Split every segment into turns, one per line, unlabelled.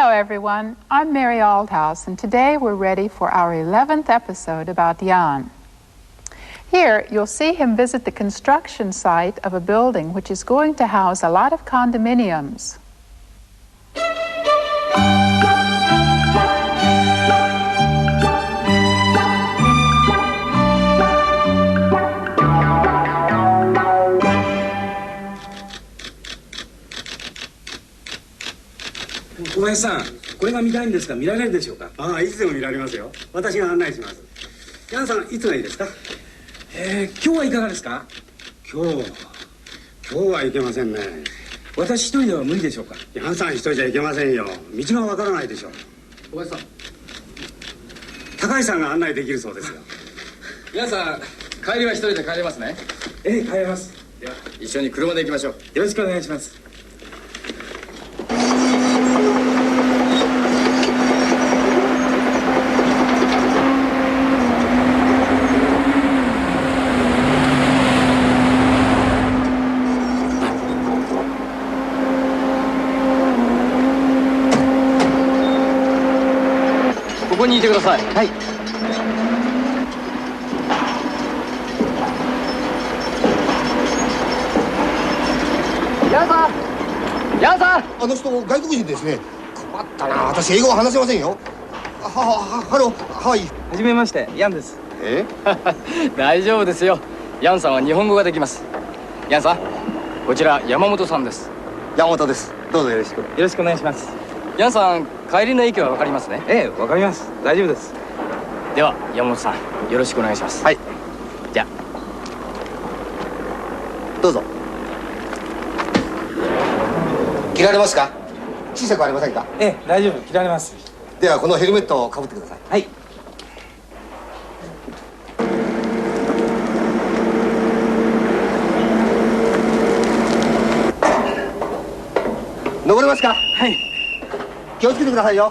Hello, everyone. I'm Mary Aldhouse, and today we're ready for our 11th episode about Jan. Here, you'll see him visit the construction site of a building which is going to house a lot of condominiums.
小林さん、これが見たいんですが見られるでしょうか。
ああ、いつでも見られますよ。私が案内します。ヤンさん、いつがいいですか。
今日はいかがですか。
今日はいけませんね。
私一人では無理でしょうか。
ヤンさん一人じゃいけませんよ。道がわからないでしょう。
小林さん、
高橋さんが案内できるそうですよ。
皆さん、帰りは一人で帰れますね。
帰れます。
では一緒に車で行きましょう。
よろしくお願いします。
ここにいてください。
はい。
ヤンさん、ヤンさん。
あの人外国人ですね。困ったな。私英語は話せませんよ。ハロー、はい。
はじめまして、ヤンです。
大丈夫ですよ。ヤンさんは日本語ができます。ヤンさん、こちら山本さんです。
山本です。どうぞよろしく。
よろしくお願いします。
ヤンさん、帰りの駅はわかりますね。
わかります。大丈夫です。
では山本さん、よろしくお願いします。
はい。
じゃあ
どうぞ。着られますか。小さくありませんか。
大丈夫、着られます。
ではこのヘルメットをかぶってください。
はい。
登れますか。
はい。
気をつけてくださいよ。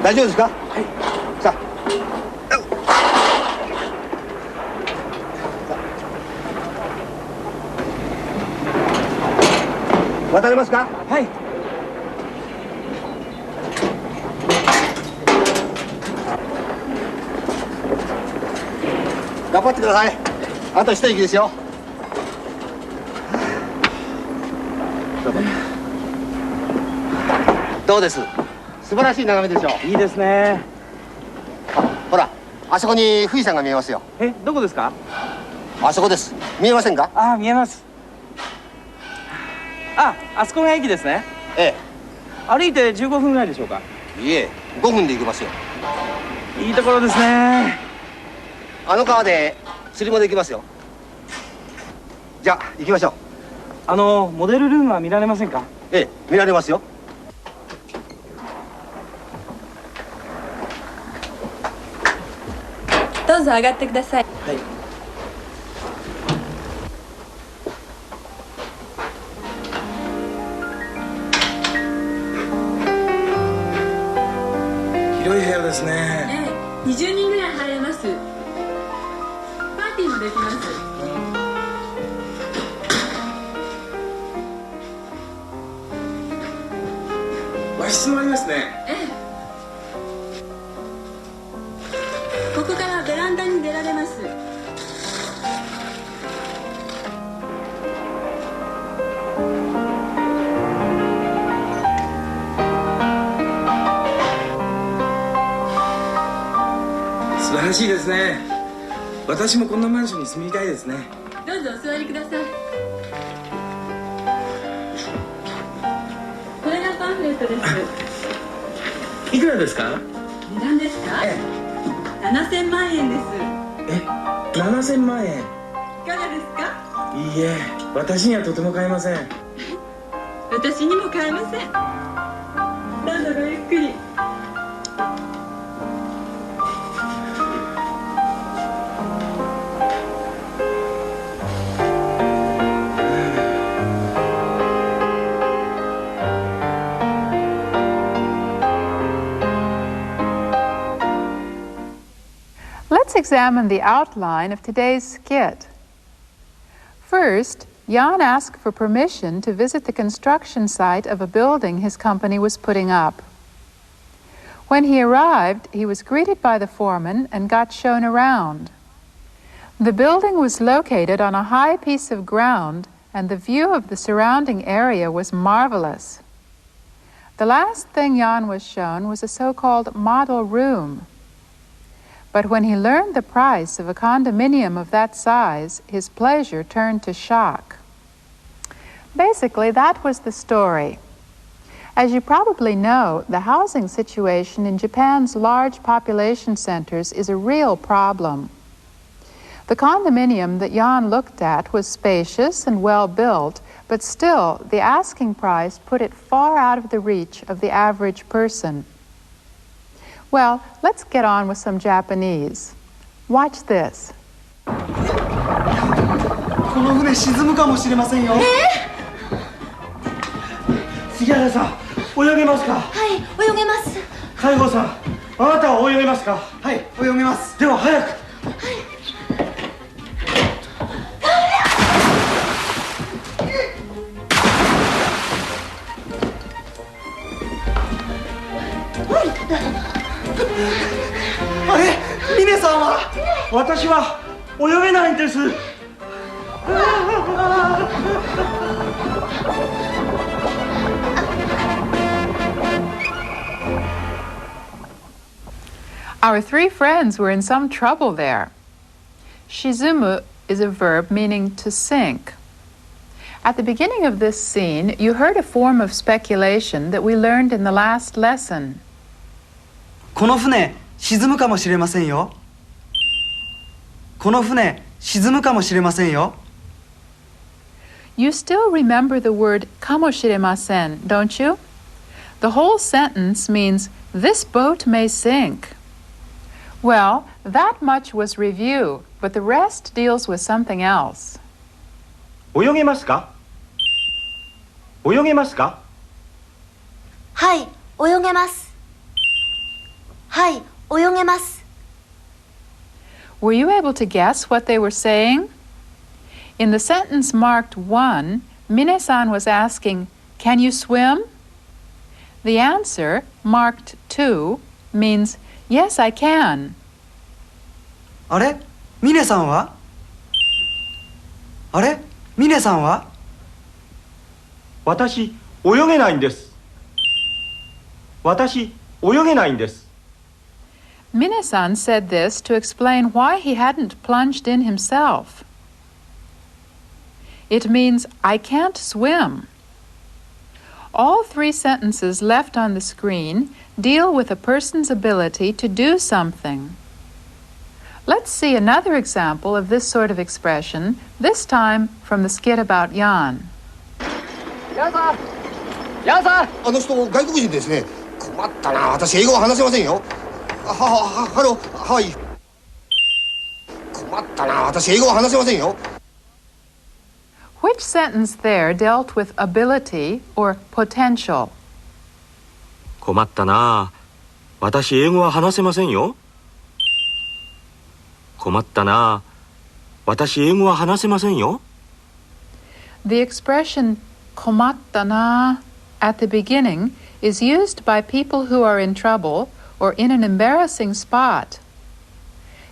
大丈夫ですか。はい。さあ。渡れますか。
はい。
頑張ってください。あと一息ですよ。どうです。素晴らしい眺めでしょう。
いいですね。
ほら、あそこに富士山が見えますよ。
どこですか。
あそこです。見えませんか。
見えます。あそこが駅ですね。歩いて15分ぐらいでしょうか。
いえ、5分で行けますよ。
いいところですね。
あの川で釣りもできますよ。じゃあ行きましょう。
モデルルームは見られませんか。
見られますよ。
どうぞ上がってください。
はい。広い部屋ですね。
20人ぐらい入れます。パーティーもできます。
和室もありますね。
ここからベランダに出られます。
素晴らしいですね。私もこんなマンションに住みたいですね。
どうぞお座りください。これがパンフレットです。
いくらですか。
値段ですか。7000万円です。
7000万円。
いかがですか。
いいえ、私にはとても買えません。
私にも買えません。どうぞごゆっくり。
Let's examine the outline of today's skit. First, Jan asked for permission to visit the construction site of a building his company was putting up. When he arrived, he was greeted by the foreman and got shown around. The building was located on a high piece of ground, and the view of the surrounding area was marvelous. The last thing Jan was shown was a so-called model room. But when he learned the price of a condominium of that size, his pleasure turned to shock. Basically, that was the story. As you probably know, the housing situation in Japan's large population centers is a real problem. The condominium that Jan looked at was spacious and well built, but still, the asking price put it far out of the reach of the average person. Well, let's get on with some Japanese. Watch this.
この船沈むかもしれませんよ。杉原さん、泳げますか。
はい、泳げます。
海保さん、あなたは泳げますか。はい、泳げます。では早く。あれ、峰さんは。私は泳げないんです。
Our three friends were in some trouble there. Shizumu is a verb meaning to sink. At the beginning of this scene, you heard a form of speculation that we learned in the last lesson.
この船沈むかもしれませんよ。この船沈むかもしれませんよ。
You still remember the word かもしれません, don't you? The whole sentence means, this boat may sink. Well, that much was review, but the rest deals with something else.
泳げますか。泳げますか。
はい、泳げます。はい、泳げます。
Were you able to guess what they were saying? In the sentence marked 1, Mine-san was asking, can you swim? The answer, marked 2, means, yes, I can.
あれ、峰さんは。あれ、峰さんは。私、泳げないんです。私、泳げないんです。
Mine-san said this to explain why he hadn't plunged in himself. It means, I can't swim. All three sentences left on the screen deal with a person's ability to do something. Let's see another example of this sort of expression, this time from the skit about Jan.
ヤンさん、ヤンさん。あの人外国人ですね。困ったな、私英語は話せませんよ。ハロー、はい。困ったな、私英語は話せませんよ。
Which sentence there dealt with ability or potential?
困ったな、私英語は話せませんよ。困ったな、私英語は話せませんよ。
The expression 困ったな at the beginning is used by people who are in trouble or in an embarrassing spot.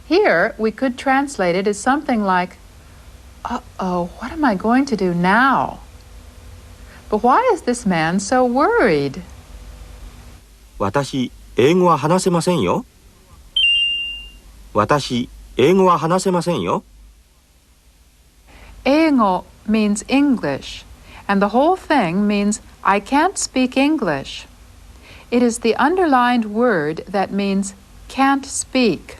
Here, we could translate it as something like, uh-oh, what am I going to do now? But why is this man so worried?
私、英語は話せませんよ。私、英語は話せませんよ。
英語 means English, and the whole thing means I can't speak English. It is the underlined word that means can't speak.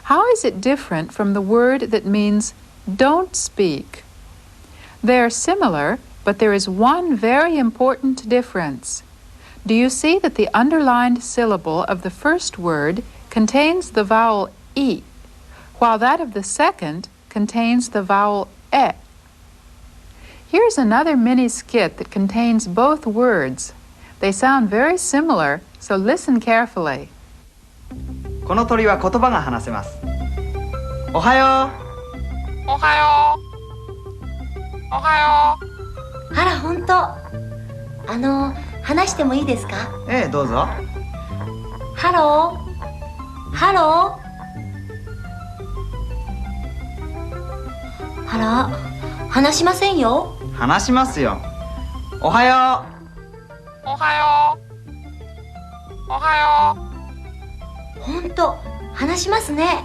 How is it different from the word that means don't speak? They are similar, but there is one very important difference. Do you see that the underlined syllable of the first word contains the vowel E, while that of the second contains the vowel E? Here's another mini skit that contains both words. They sound very similar, so listen carefully.
この鳥は言葉が話せます。おはよう。
おはよおはよう。
あら、本当。話してもいいですか？
ええ、どうぞ。
ハロー。ハロー。あら、話しませんよ。
話しますよ。おはよ
おはよう。おはよう。
本当、話しますね。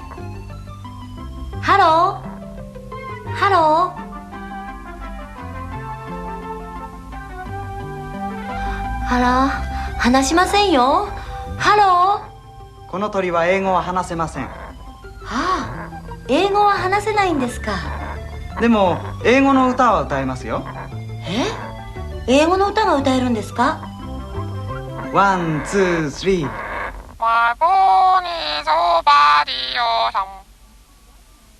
ハロー。ハロー。あら、話しませんよ。ハロー。
う。この鳥は英語は話せません。
英語は話せないんですか？
でも英語の歌は歌えますよ。
英語の歌が歌えるんですか？
ワン、ツー、スリー。
My bonnie is over the ocean.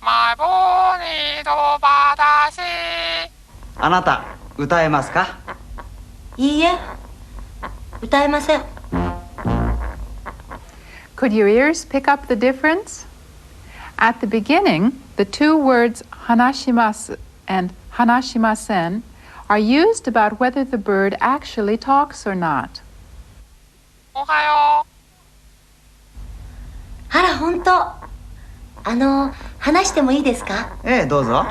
My bonnie is over the sea.
あなた歌えますか？
いいえ、歌えません。
Could your ears pick up the difference? At the beginning, the two words hanashimasu and hanashimasen are used about whether the bird actually talks or not. おはよ
あら、本当。話してもいいですか？
ええ、どうぞ。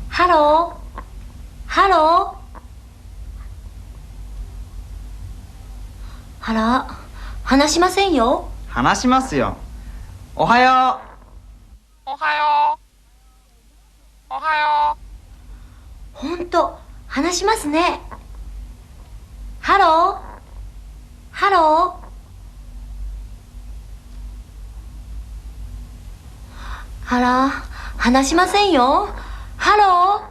ハロー。ハロー。あら、話しませんよ。
話しますよ。おはよ
う。おはよう。おはよ
う。本当、話しますね。ハロー。ハロー。あら、話しませんよ。ハロ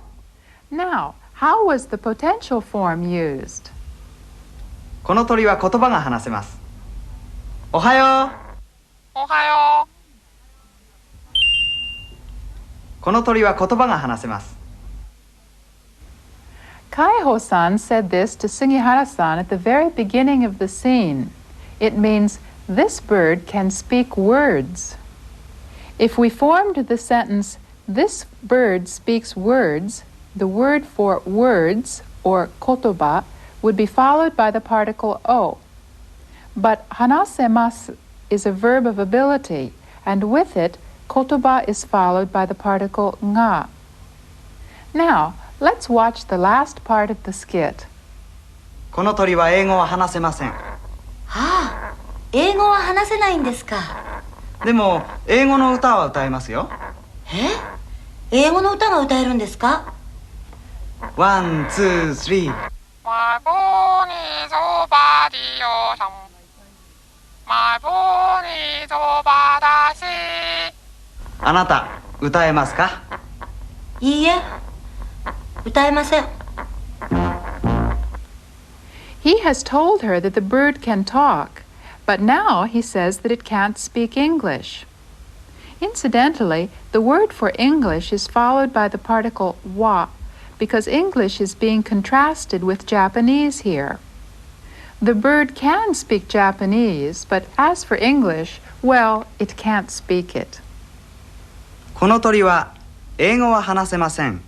ー。Now, how was the potential form used?
この鳥は言葉が話せます。おはよう。
おはよう。
この鳥は言葉が話せます。
Kaiho-san said this to Sugihara-san at the very beginning of the scene. It means, this bird can speak words. If we formed the sentence, this bird speaks words, the word for words, or kotoba, would be followed by the particle o. But hanasemasu is a verb of ability, and with it, kotoba is followed by the particle nga. Now, let's watch the last part of the skit.
この鳥は英語は話せません。
英語は話せないんですか？
でも英語の歌は歌えますよ。
英語の歌が歌えるんですか？
ワン、ツー、スリー。
My bonnie is over the ocean. My bonnie is over the sea.
あなた歌えますか？
いいえ、歌えません。
He has told her that the bird can talk, but now he says that it can't speak English. Incidentally, the word for English is followed by the particle wa, because English is being contrasted with Japanese here. The bird can speak Japanese, but as for English, well, it can't speak it.
この鳥は英語は話せません。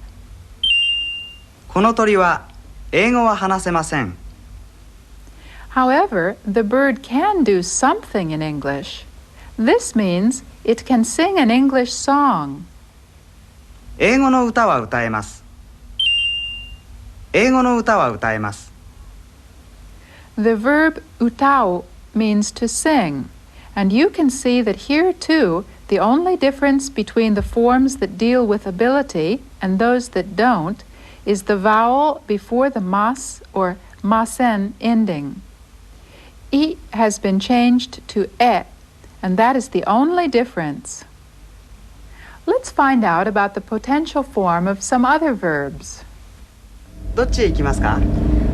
この鳥は英語は話せません。
However, the bird can do something in English. This means it can sing an English song.
英語の歌は歌えます。英語の歌は歌えます。
The verb utao means to sing, and you can see that here too, the only difference between the forms that deal with ability and those that don't is the vowel before the mas or masen ending. I has been changed to e, and that is the only difference. Let's find out about the potential form of some other verbs.
どっちへ行きますか？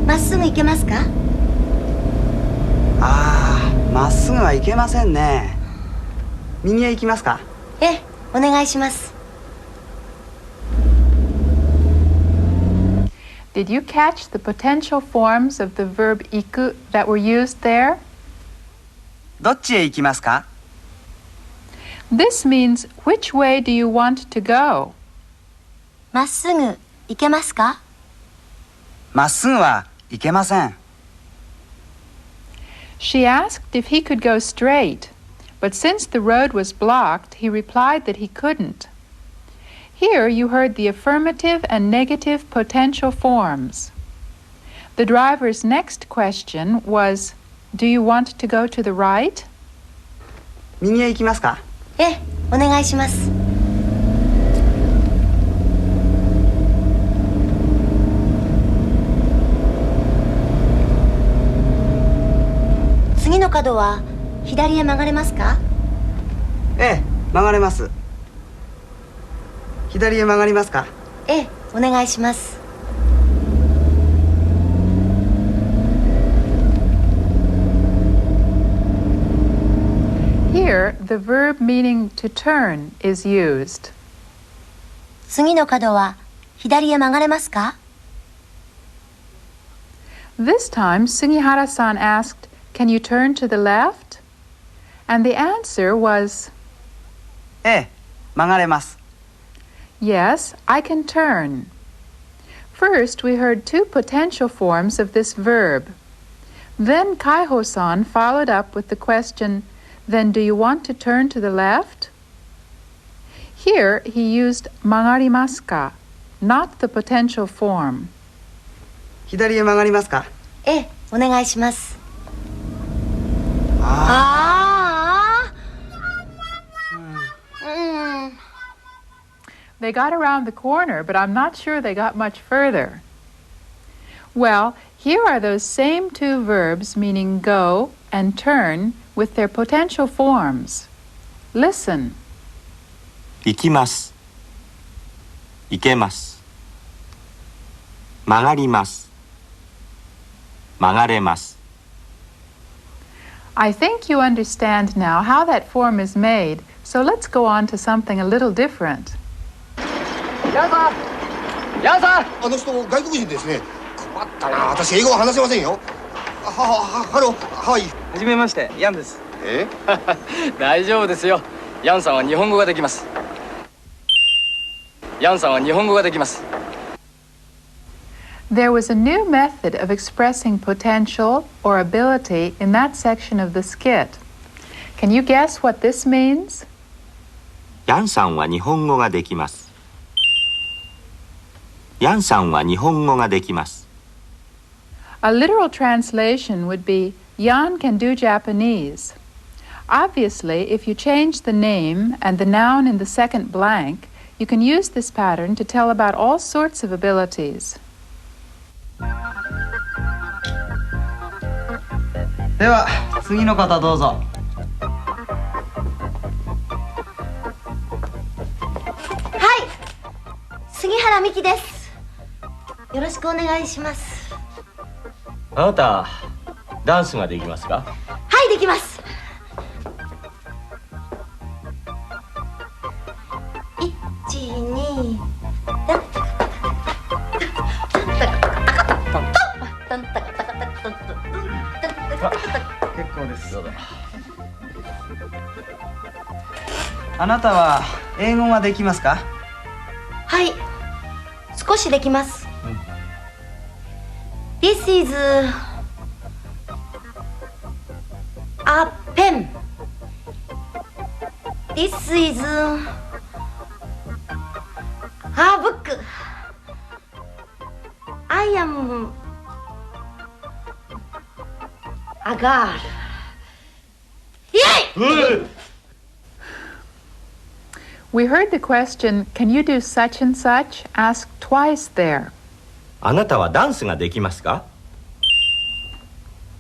まっすぐ行けますか？
まっすぐは行けませんね。右へ行きますか？
お願いします。
Did you catch the potential forms of the verb iku that were used there?
どっちへ行きますか？
This means, which way do you want to go?
まっすぐ行けますか？
まっすぐは行けません。
She asked if he could go straight, but since the road was blocked, he replied that he couldn't. Here you heard the affirmative and negative potential forms. The driver's next question was, "Do you want to go to the right?"
右へ行きますか？
ええ、お願いします。次の角は左へ曲がれますか？
ええ、曲がれます。左へ曲がりますか？
ええ、お願いします。
Here, the verb meaning to turn is used.
次の角は左へ曲がれますか？
This time, Sugihara-san asked, "Can you turn to the left?" And the answer was,
ええ、曲がれます。
"Yes, I can turn." First, we heard two potential forms of this verb. Then Kaiho-san followed up with the question, "Then do you want to turn to the left?" Here, he used "magarimasu ka," not the potential form.
左へ曲がりますか？
ええ、お願いします。ああ。
They got around the corner, but I'm not sure they got much further. Well, here are those same two verbs meaning go and turn with their potential forms. Listen.
行きます。行けます。曲がります。曲がれます。
I think you understand now how that form is made, so let's go on to something a little different.
ヤンさんヤンさん
あの人外国人ですね。困ったな、私英語は話せませんよ。ハロー、はい。
はじめまして、ヤンです。
え？
大丈夫ですよ。ヤンさんは日本語ができます。ヤンさんは日本語ができます。
There was a new method of expressing potential or ability in that section of the skit. Can you guess what this means?
ヤンさんは日本語ができます。ヤンさんは日本語ができます。
A literal translation would be, Jan can do Japanese. Obviously, if you change the name and the noun in the second blank, you can use this pattern to tell about all sorts of abilities.
では次の方どうぞ。
はい、杉原美希です。よろしくお願いします。
あなたダンスができますか？
はい、できます。1、2
結構です。どうぞ。あなたは英語はできますか？
はい、少しできます。This is a pen. This is a book. I am a girl. Yay!
We heard the question, "Can you do such and such?" asked twice there.
あなたはダンスができますか？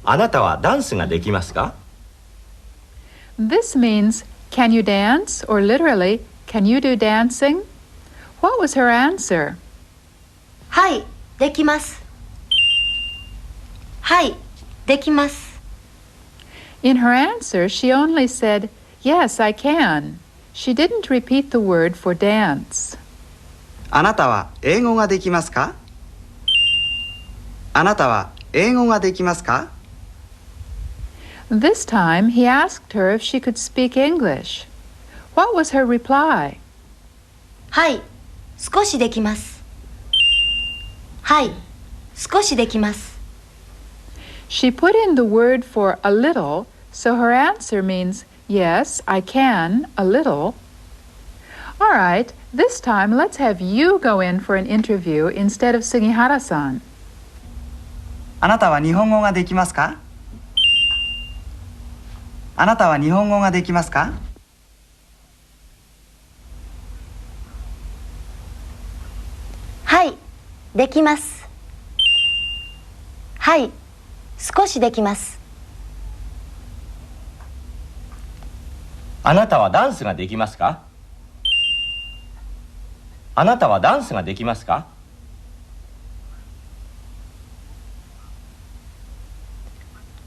あなたはダンスができますか？
This means, "Can you dance?" or literally, "Can you do dancing?" What was her answer?
はい、できます。はい、できます。
In her answer, she only said, "Yes, I can." She didn't repeat the word for dance.
あなたは英語ができますか？あなたは英語ができますか？
This time, he asked her if she could speak English. What was her reply?
はい、少しできます。はい、少しできます。
She put in the word for a little, so her answer means, yes, I can, a little. All right, this time let's have you go in for an interview instead of Sugihara-san.
あなたは日本語ができますか？あなたは日本語ができますか？
はい、できます。はい、少しできます。
あなたはダンスができますか？あなたはダンスができますか？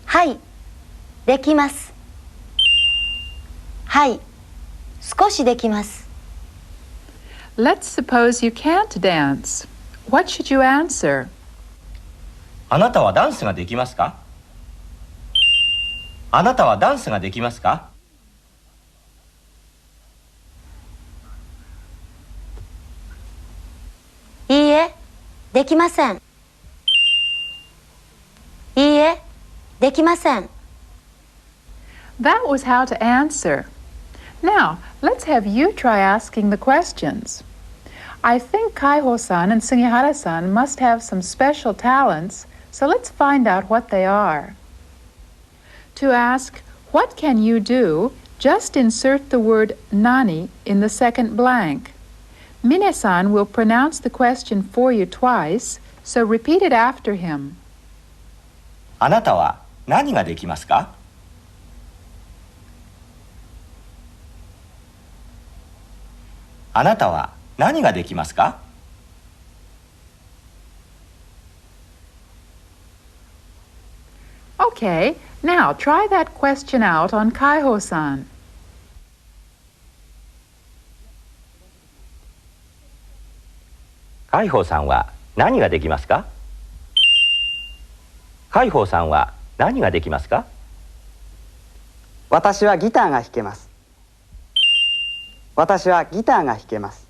はい、できます。はい、少しできます。
Let's suppose you can't dance. What should you answer?
あなたはダンスができますか？あなたはダンスができますか？
いいえ、できません。いいえ、できません。
That was how to answer. Now, let's have you try asking the questions. I think Kaiho-san and Sugihara-san must have some special talents, so let's find out what they are. To ask, what can you do, just insert the word nani in the second blank. Mine-san will pronounce the question for you twice, so repeat it after him.
あなたは何ができますか？あなたは何ができますか？
Okay, now try that question out on Kaiho-san.
海宝さんは何ができますか？海宝さんは何ができますか？
私はギターが弾けます。私はギターが弾けます。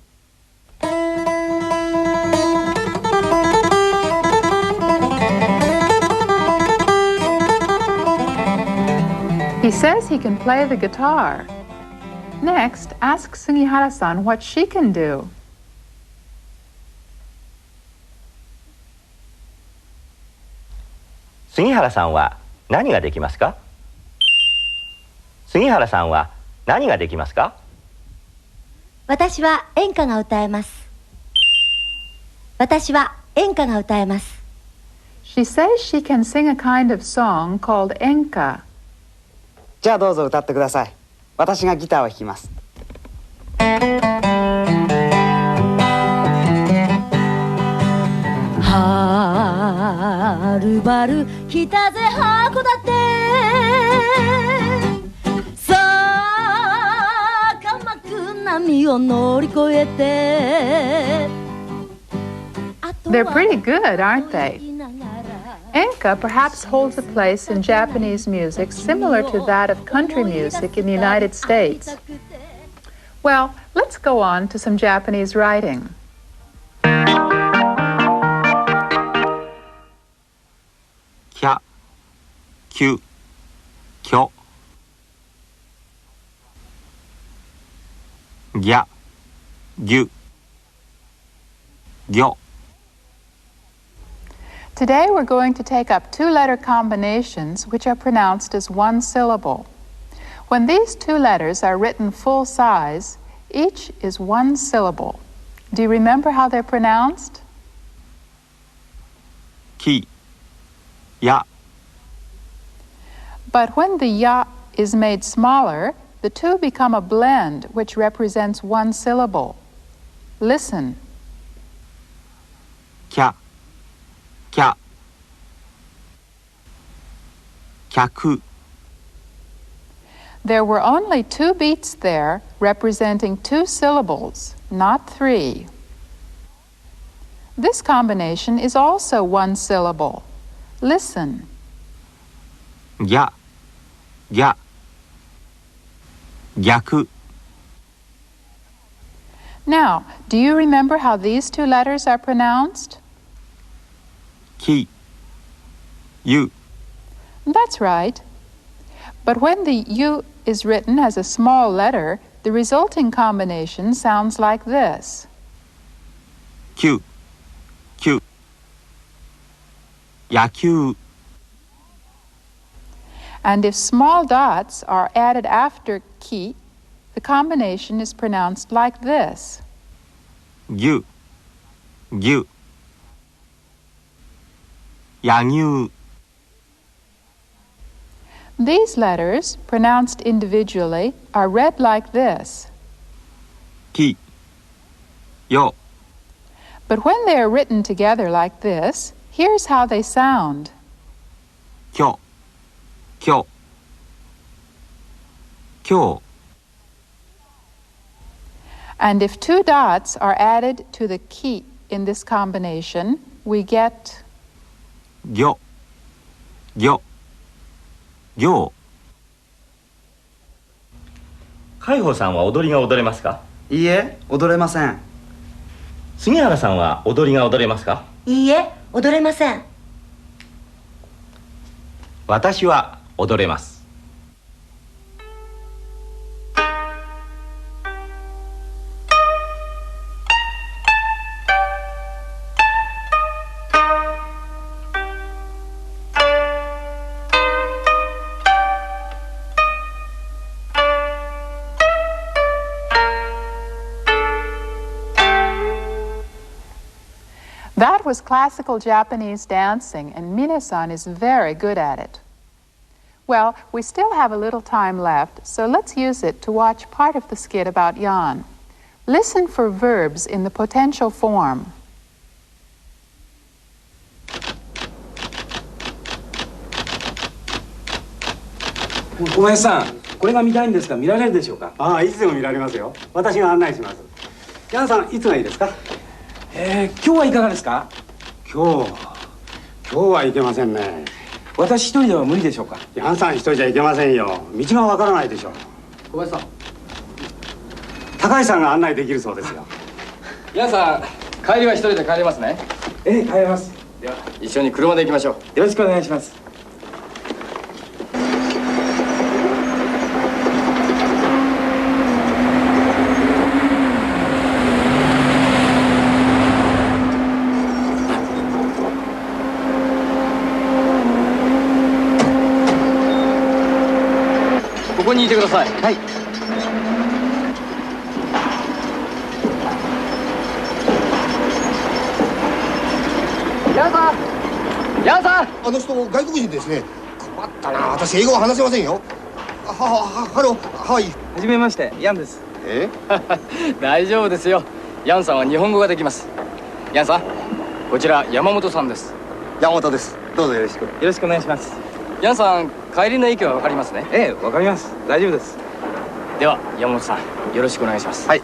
He says he can play the guitar. Next, ask Sugihara-san what she can do.
杉原さんは何ができますか？杉原さんは何ができますか？
私は演歌が歌えます。私は演歌が歌えます。
She says she can sing a kind of song called enka.
じゃあどうぞ歌ってください。私がギターを弾きます。
はるばる来たぜ函館、さあ鎌倉波を乗り越えて。
They're pretty good, aren't they? Enka perhaps holds a place in Japanese music similar to that of country music in the United States. Well, let's go on to some Japanese writing.
きゃ、きゅ、きょ、ぎゃ、ぎゅ、ぎょ。
Today we're going to take up two-letter combinations which are pronounced as one syllable. When these two letters are written full size, each is one syllable. Do you remember how they're pronounced?
き、や。
But when the ya is made smaller, the two become a blend which represents one syllable. Listen.
きゃ、きゃ、客。
There were only two beats there, representing two syllables, not three. This combination is also one syllable. Listen.
ぎゃ、ぎゃ、逆。
Now, do you remember how these two letters are pronounced?
き、ゆ。
That's right. But when the U is written as a small letter, the resulting combination sounds like this.
きゅ、きゅ。野球、
And if small dots are added after ki, the combination is pronounced like this.
ぎゅ、ぎゅ。野牛、
These letters, pronounced individually, are read like this.
き、よ。
But when they are written together like this, here's how they sound.
きょ、きょ。きょう。
And if two dots are added to the ki in this combination, we get
ぎょ、ぎょ。ぎょう。
海保さんは踊りが踊れますか？
いいえ、踊れません。
杉原さんは踊りが踊れますか？
いいえ、踊れません。
私は踊れます。
That was classical Japanese dancing, and Mina-san is very good at it. Well, we still have a little time left, so let's use it to watch part of the skit about Jan. Listen for verbs in the potential form.
小林さん、これが見たいんですが見られるでしょうか？
ああ、いつでも見られますよ。私が案内します。ヤンさん、いつがいいですか？
今日はいかがですか？
今日はいけませんね。
私一人では無理でしょうか？
ヤンさん一人じゃいけませんよ。道がわからないでしょう。
小林さん、
高橋さんが案内できるそうですよ。
ヤンさん、帰りは一人で帰れますね。
帰れます。
では一緒に車で行きましょう。
よろしくお願いします。
ここにいてください。
はい。
ヤンさん、ヤンさん。
あの人外国人ですね。困ったな、私英語は話せませんよ。ハロー、はい。
はじめまして、ヤンです。
え？
大丈夫ですよ。ヤンさんは日本語ができます。ヤンさん、こちら山本さんです。
山本です。どうぞよろしく。
よろしくお願いします。
ヤンさん、帰りの駅はわかりますね。
わかります。大丈夫です。
では山本さん、よろしくお願いします。
はい。